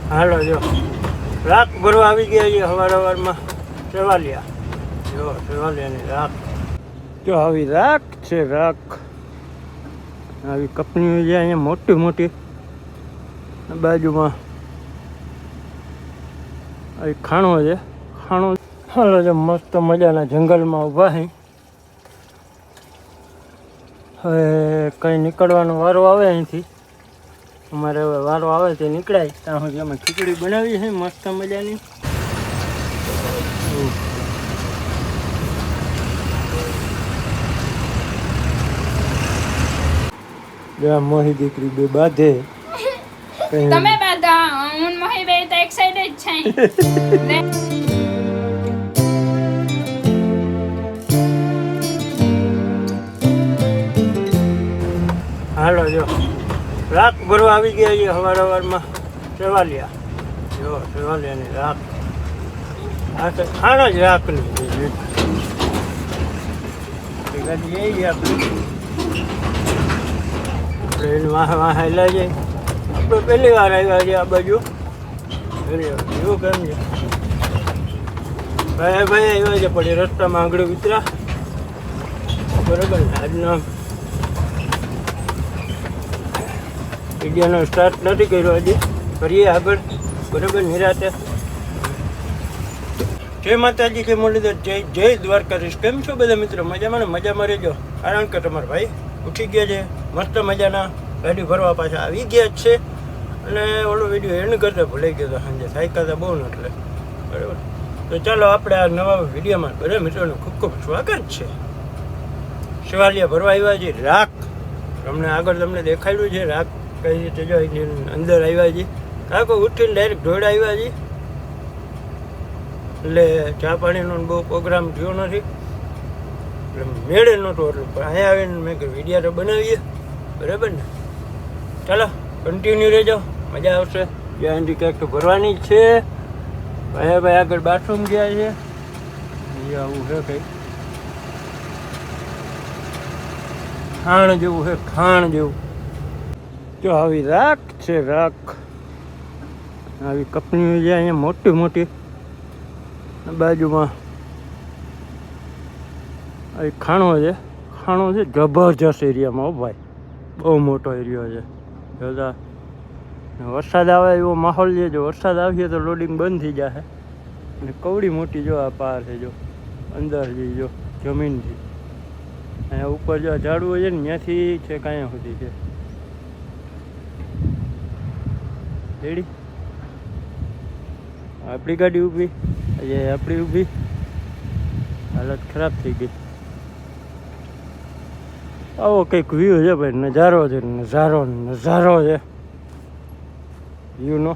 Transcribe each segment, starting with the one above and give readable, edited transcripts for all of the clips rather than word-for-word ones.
હાલો જો રાખ ભરવા આવી ગયા છે સવારમાં સેવાલિયા. જો સેવાલિયાની રાખ જો આવી રાખ છે. રાખ આવી કંપનીઓ છે અહીંયા મોટી મોટી. બાજુમાં આવી ખાણો છે. ખાણો હાલો જો મસ્ત મજાના જંગલમાં ઊભા છે. હવે કંઈ નીકળવાનો વારો આવે અહીંથી. અમારે હવે વારો આવે તે નીકળાય ત્યાં સુધી અમે ખીચડી બનાવી છે મસ્ત મજાની. મોહી દીકરી બે બાંધે તમે બાંધા હું મોહી બે તો એક સાઈડ જ છે. હાલો જો રાખ ભરવા આવી ગયા છે સવારમાં સેવાલિયા. જો સેવાલિયાની રાખ આ તો ખાણ જ રાખની ગાડી એ આપણી ટ્રેન વાહ લે જાય. આપણે પહેલી વાર આવ્યા છે આ બાજુ. એવું કેમ છે ભાઈ આવ્યા છે પણ રસ્તામાં આગળ વિતરા બરાબર ને. આજનો વિડીયોનો સ્ટાર્ટ નથી કર્યો હજી, કરીએ આગળ બરાબર નિરાતે. જય માતાજી, જય મુરલીધર, જય દ્વારકાધીશ. કેમ છો બધા મિત્રો? મજામાં ને? મજામાં રહેજો. કારણ કે તમારા ભાઈ ઉઠી ગયા છે મસ્ત મજાના. ગાડી ભરવા પાછા આવી ગયા જ છે. અને ઓલો વિડીયો એન્ડ કરતા ભૂલાઈ ગયો હતો સાંજે, થાક્યા બહુ ને એટલે બરાબર. તો ચાલો આપણે આ નવા વિડીયોમાં બધા મિત્રોનું ખૂબ ખૂબ સ્વાગત છે. સેવાલિયા ભરવા આવ્યા છે રાખ. તમને આગળ તમને દેખાડ્યું છે રાખ કઈ રીતે જો અંદર આવ્યા છે. કાકો ઉઠીને ડાયરેક્ટ ઢોળા આવ્યા છે. એટલે ચા પાણીનો બહુ પ્રોગ્રામ થયો નથી એટલે મેળે નહોતો. એટલે પણ અહીંયા આવીને મેં કે વિડીયો તો બનાવીએ બરાબર ને. ચાલો કન્ટિન્યુ રહેજો, મજા આવશે. જ્યાંથી ક્યાંક તો ભરવાની જ છે. ભાઈ આગળ બાથરૂમ ગયા છે. આવું છે કંઈ ખાણ જેવું છે, ખાણ જેવું. જો આવી રાખ છે. રાખ આવી કંપનીઓ છે અહીંયા મોટી મોટી. બાજુમાં આવી ખાણો છે. ખાણો છે જબરજસ્ત એરિયામાં. હો ભાઈ બહુ મોટો એરિયો છે. જોતા વરસાદ આવે એવો માહોલ છે. જો વરસાદ આવશે તો લોડિંગ બંધ થઈ જશે. અને કવડી મોટી જો આ પાર છે. જો અંદર જો જમીનથી અહીંયા ઉપર જો ઝાડવું છે ને ત્યાંથી છે કાંઈ સુધી છે. રેડી આપણી ગાડી ઊભી, આપણી ઊભી. હાલત ખરાબ થઈ ગઈ. આવો કંઈક વ્યૂ છે ભાઈ. નજારો છે, નજારો છે વ્યૂનો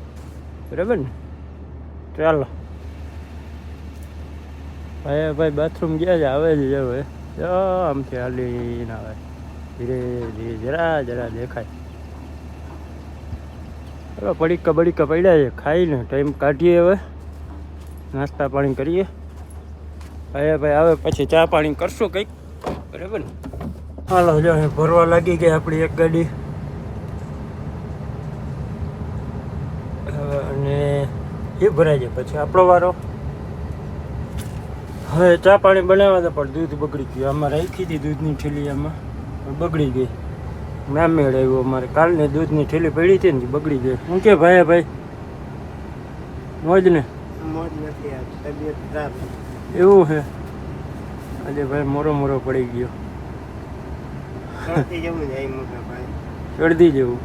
બરાબર ને. ચાલો ભાઈ બાથરૂમ ગયા છે, આવે છે હવે. આમથી હાલીને આવે ધીરે ધીરે, જરા દેખાય. હવે પડીકા પડ્યા છે, ખાઈને ટાઈમ કાઢીએ. હવે નાસ્તા પાણી કરીએ. ભાઈ આવે પછી ચા પાણી કરશું કંઈક બરાબર ને. હાલો જો ભરવા લાગી ગઈ આપણી એક ગાડી. અને એ ભરાય છે પછી આપણો વારો. હવે ચા પાણી બનાવવા તો પણ દૂધ બગડી ગયું. આમાં રાખી હતી દૂધની થેલી, આમાં બગડી ગઈ. ના મેળ આવ્યો. અમારે કાલની દૂધની થેલી પડી હતી ને બગડી ગઈ. શું કે ભાઈ મોજ ને? મોજ નથી, તબિયત ખરાબ. એવું છે? આજે ભાઈ મોરો પડી ગયો. શરદી જેવું.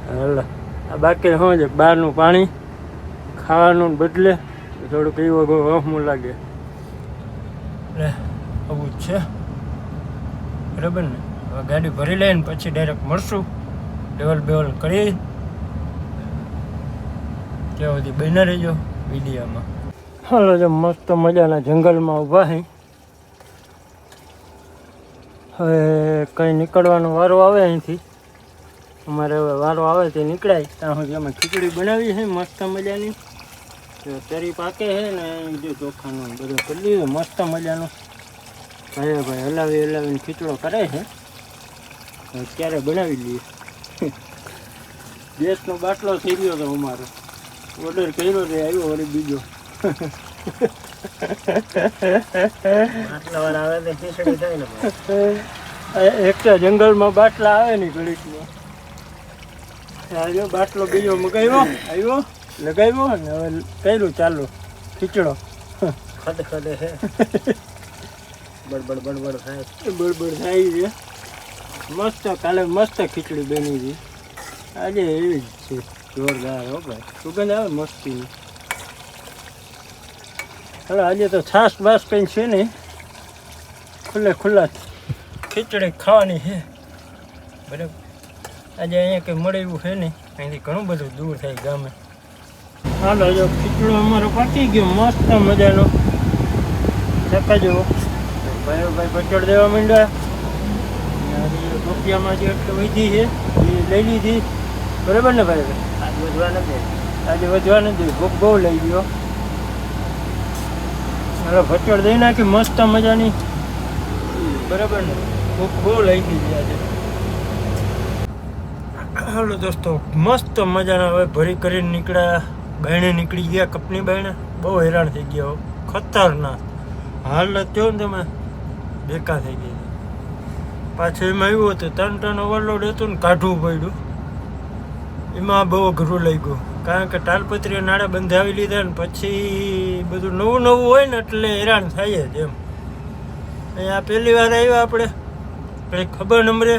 હાલો આ બાકી શું છે? બહારનું પાણી ખાવાનું બદલે થોડુંક એવું વહમું લાગે. એટલે આવું જ છે બરાબર ને. હવે ગાડી ભરી લઈને પછી ડાયરેક્ટ મળશું. લેવલ કરી ત્યાં સુધી બના રહેજો વિડીયામાં. હાલો જો મસ્ત મજાના જંગલમાં ઊભા છે. હવે કંઈ નીકળવાનો વારો આવે અહીંથી. અમારે હવે વારો આવે તે નીકળાય ત્યાં સુધી અમે ખીચડી બનાવી છે મસ્ત મજાની. તરી પાકે છે ને જો ચોખાનું બધું કરી દીધું મસ્ત મજાનું. ભાઈ હલાવીને ખીચડો કરે છે. ક્યારે બનાવી લઈએ. ગેસનો બાટલો થઈ ગયો હતો અમારો, ઓર્ડર કર્યો તે આવ્યો વળી બીજો. એકટા જંગલમાં બાટલા આવે ને ઘડીકમાં, આવ્યો બાટલો બીજો મગાવ્યો, આવ્યો લગાવ્યો ને હવે કર્યું ચાલુ ખીચડો. ખદ ખદે છે, બડબડ બડબડ થાય, બળબડ થાય છે. મસ્ત કાલે મસ્ત ખીચડી બની હતી, આજે એવી જ છે જોરદાર. હો ભાઈ સુગંધ આવે મસ્તીની. હવે આજે તો છાશ બાસ કંઈ છે નહીં, ખુલ્લા ખીચડી ખાવાની છે બરાબર. આજે અહીંયા કંઈ મળે એવું છે નહીં, અહીંથી ઘણું બધું દૂર થાય ગામે. હાલો જો ખીચડો અમારો પાકી ગયો મસ્ત મજાનો. ચકાજો ભાઈ પચડ દેવા માંડ્યા. રૂપિયામાં જે એટલું વધી છે એ લઈ લીધી બરાબર ને ભાઈ? આજે વધવા નથી, આજે વધવા નથી, ભૂખ બહુ લઈ ગયો. હાલો ભચડ દઈ નાખી મસ્ત મજાની બરાબર ને, ભૂખ બહુ લઈ ગઈ આજે. હાલો દોસ્તો મસ્ત મજાના હવે ભરી કરીને નીકળ્યા, બાયણે નીકળી ગયા, કપની બાયણે. બહુ હેરાન થઈ ગયા, ખતરનાક હાલત જો ને તમે, બેકાર થઈ ગઈ. પાછું એમાં આવ્યું હતું 3 ટન ઓવરલોડ હતું ને કાઢવું પડ્યું, એમાં બહુ અઘરું લઈ ગયું. કારણ કે તાલપત્રી નાળા બંધાવી લીધા ને પછી બધું નવું હોય ને એટલે હેરાન થાય જ એમ. અહીંયા પહેલી વાર આવ્યા આપણે, કંઈ ખબર નંબરે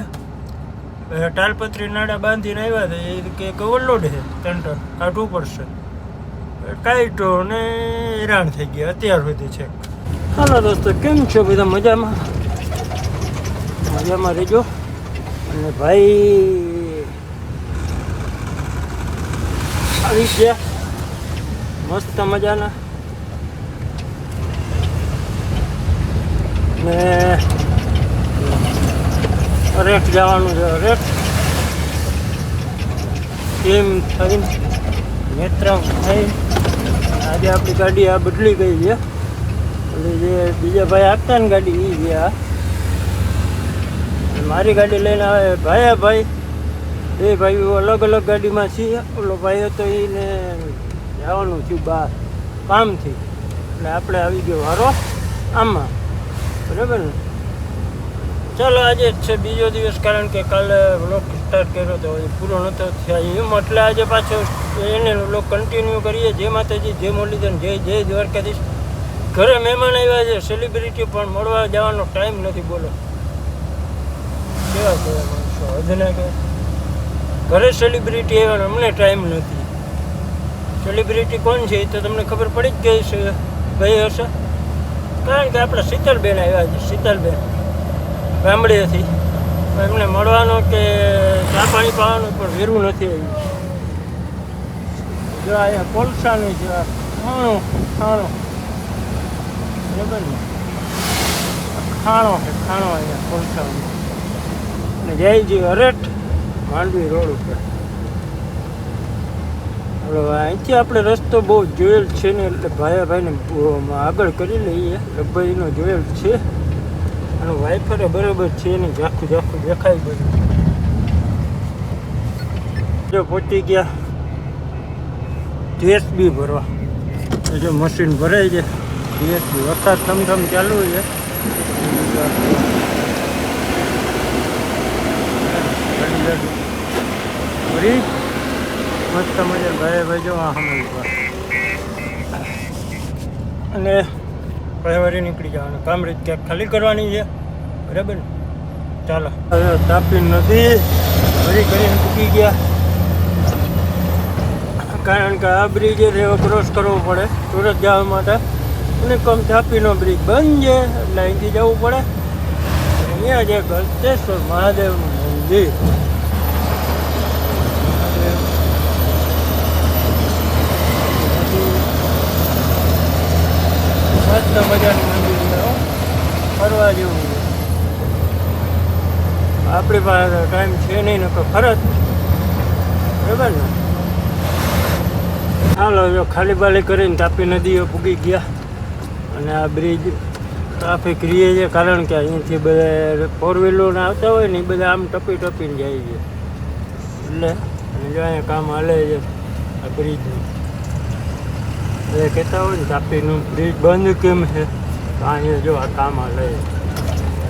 તાલપત્રી નાળા બાંધીને આવ્યા હતા, એ કે ઓવરલોડ છે 3 ટન કાઢવું પડશે. કાઢ્યો ને હેરાન થઈ ગયા અત્યાર સુધી છે. હાલો દોસ્તો કેમ છો બધા? મજામાં રહેજો. અને ભાઈ આવી ગયા મસ્ત મજાના. ને રેટ જવાનું છે, રેટ એમ થઈને નેત્રમ થઈ. આજે આપણી ગાડી આ બદલી ગઈ છે, એટલે જે બીજા ભાઈ આપતા ને ગાડી એ ગયા. મારી ગાડી લઈને આવે ભાઈ, બે ભાઈઓ અલગ અલગ ગાડીમાં છીએ. ઓલો ભાઈ હતો એને જવાનું થયું બહાર કામથી, એટલે આપણે આવી ગયો વારો આમાં બરાબર ને. ચાલો આજે જ છે બીજો દિવસ, કારણ કે કાલે વ્લોગ સ્ટાર્ટ કર્યો હતો એ પૂરો નહોતો થયા એમ, એટલે આજે પાછો એને વ્લોગ કન્ટિન્યુ કરીએ. જય માતાજી, જય મુરલીધર, જય દ્વારકાધીશ. ઘરે મહેમાન આવ્યા છે, સેલિબ્રિટી પણ મળવા જવાનો ટાઈમ નથી. બોલો કેવા માણસો હજને કે ઘરે સેલિબ્રિટી આવ્યા ને અમને ટાઈમ નથી. સેલિબ્રિટી કોણ છે એ તો તમને ખબર પડી જ ગઈ છે ભાઈ હશે, કારણ કે આપણે શીતલબેન આવ્યા છે. શીતલબેન ગામડેથી, એમને મળવાનો કે ચા પાણી પાવાનું પણ વેરું નથી આવ્યું. જો અહીંયા કોલસાનું છે ખાણો બરાબર ને, ખાણો અહીંયા કોલસાનું. અને જયજી અરેટ માંડવી રોડ ઉપર. હવે અહીંથી આપણે રસ્તો બહુ જોયેલ છે ને, એટલે ભાઈને આગળ કરી લઈએ. લગભગ એનો જોયેલ છે અને વાઇફરે બરાબર છે ને, ઝાખું દેખાય બધું. જો પહોંચી ગયા જીએસબી ભરવા. જો મશીન ભરાય છે જીએસબી, વરસાદ થમથમ ચાલુ છે. ભરી મસ્ત મજા ભાઈ જો આ અને પહેવારી નીકળી જવાનું. કામરેજ ક્યાંક ખાલી કરવાની છે બરાબર ને. ચાલો હવે તાપી નદી ભરી કરીને ચૂકી ગયા, કારણ કે આ બ્રિજ રેવા ક્રોસ કરવો પડે સુરત જવા માટે. અને કમ તાપીનો બ્રિજ બંધ છે એટલે અહીંથી જવું પડે. અહીંયા છે ગળતેશ્વર મહાદેવનું મંદિર. મસ્ત મજાનું મંદિર ફરવા જેવું છે. આપણી પાસે ટાઈમ છે નહીં ને ફરજ બરાબર ને. હાલો જો ખાલી બાલી કરીને તાપી નદીઓ પૂગી ગયા. અને આ બ્રિજ ટ્રાફિક રીએ છે, કારણ કે અહીંથી બધા 4 વ્હીલરને આવતા હોય ને એ બધા આમ ટપીને જાય છે, એટલે અને જો અહીંયા કામ હાલે છે આ બ્રિજનું. એ કહેતા હોય ને તાપીનું બ્રિજ બંધ કેમ છે, તો અહીંયા જો આ કામ હાલે છે.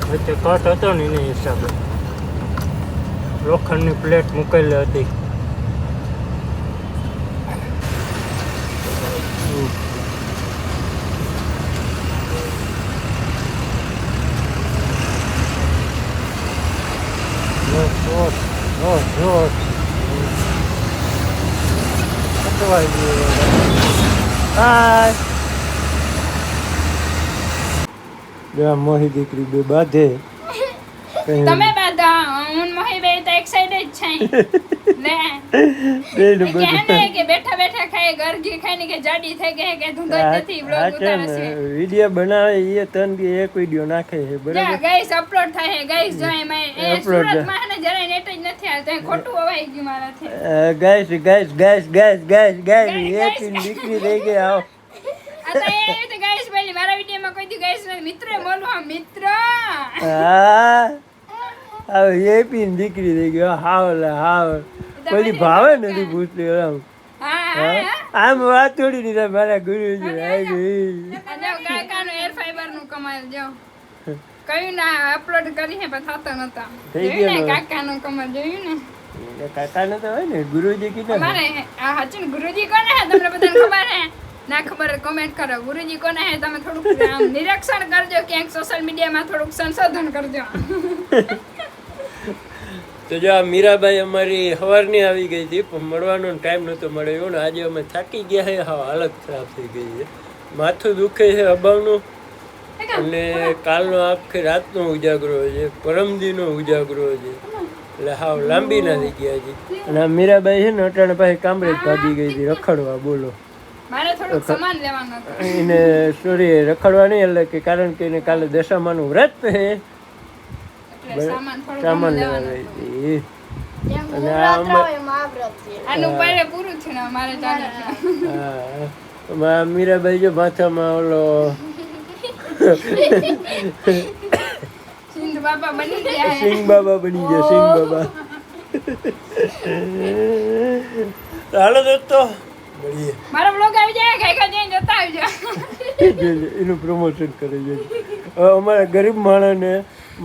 વચ્ચે કટ હતો ને એના હિસાબે લોખંડની પ્લેટ મૂકેલી હતી. મોહી દીકરી બે બાંધે તમે બાધા હું મોહી બે તો એક સાઈડ જ છે લે કે કે બેઠા બેઠા ખાય ગરગી ખાઈને કે જાડી થઈ ગઈ કે ધૂંધો નથી બ્લોગ ઉતારે છે. વિડિયો બનાવે એ તન કે એક વિડિયો નાખે છે બરાબર. ગાઈસ અપલોડ થાય ગાઈસ જો એમાં સુરતમાં ને જરા નેટ જ નથી આવતો ખોટું અવાઈ ગયું મારાથી. ગાઈસ એક દીકરી થઈ ગઈ આવો. આ તો એ તો ગાઈસ પહેલી મારા વિડિયોમાં કોઈ દી ગાઈસ મિત્ર બોલું હા મિત્ર. હા હવે એ પીન દીકરી થઈ ગયો. હાવ કોઈ ભાવે નથી પૂછતી આમ. આમ વાત થોડી નહીં મારા ગુરુજી આવી ગઈ. કાકાનું એર ફાઈબર નું કમાલ જો કયું ના અપલોડ કરી છે પણ થતો નતો. જોયું ને કાકાનું કમાલ જોયું ને. કાકા ને તો હોય ને ગુરુજી કીધું અમારે આ હાચું ગુરુજી કોને હે તમને બધાને ખબર હે ના ખબર કોમેન્ટ કરો. ગુરુજી કોને હે તમે થોડુંક આમ નિરીક્ષણ કરજો, ક્યાંક સોશિયલ મીડિયામાં થોડુંક સંશોધન કરજો. તો જો આ મીરાબાઈ અમારી સવારની આવી ગઈ હતી પણ મળવાનો ટાઈમ નહોતો મળ્યો ને આજે અમે થાકી ગયા છે. હા હાલત ખરાબ થઈ ગઈ છે, માથું દુખે છે અભાવનું. અને કાલનો આખી રાતનો ઉજાગરો છે, પરમદીનો ઉજાગરો છે, એટલે હાવ લાંબી ના થઈ ગયા છે. અને આ મીરાબાઈ છે ને અટાણે પાસે કામરેજ ભાગી ગઈ હતી રખડવા. બોલો મારે થોડુંક સામાન લેવાનું હતું એને સોરી રખડવા નહીં એટલે કે કારણ કે એને કાલે દશામાનું વ્રત છે એટલે સામાન થોડુંક સામાન લેવાનું લેવા હતું. ગઈ હતી. અને આ આનું પહેલે પૂરું થયું ને મારે ચાલે છે. હા મીરાબાઈ જો માથામાં ઓલો સિંધ બાબા બની ગયા હે. સિંહ બાબા બની ગયા. સિંહ બાબા. હાલો દોસ્તો મળીએ. મારો બ્લોગ આવી જાય ગાયકા જઈને જતા આવજો. એનું પ્રમોશન કરે છે. અમારા ગરીબ માણસને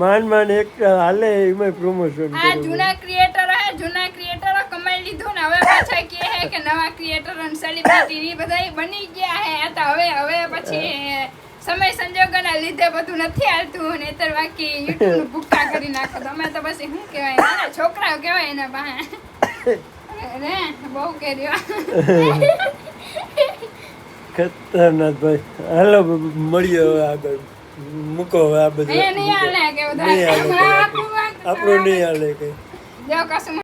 માન એક હાલે એમાં પ્રમોશન આ કરે. જૂના ક્રિએટરો કમાઈ લીધું ને હવે પાછા કે હે કે નવા ક્રિએટર અને સેલિબ્રિટી બધા બની ગયા હે. આ તો હવે પછી સમય સંજોગોના લીધે બધું નથી હાલતું નહીતર બાકી યુટ્યુબ નું ભૂક્કા કરી નાખો. તમે તો પછી શું કહેવાય નાના છોકરાઓ કહેવાય એના પાસે રે બહુ કર્યો. ખતરનાક ભાઈ. હાલો મળીએ હવે આગળ. મૂકો હવે આ બધું. નહીં હાલે કે નહીં હાલે. આપણું નહીં હાલે કઈ. જો કશું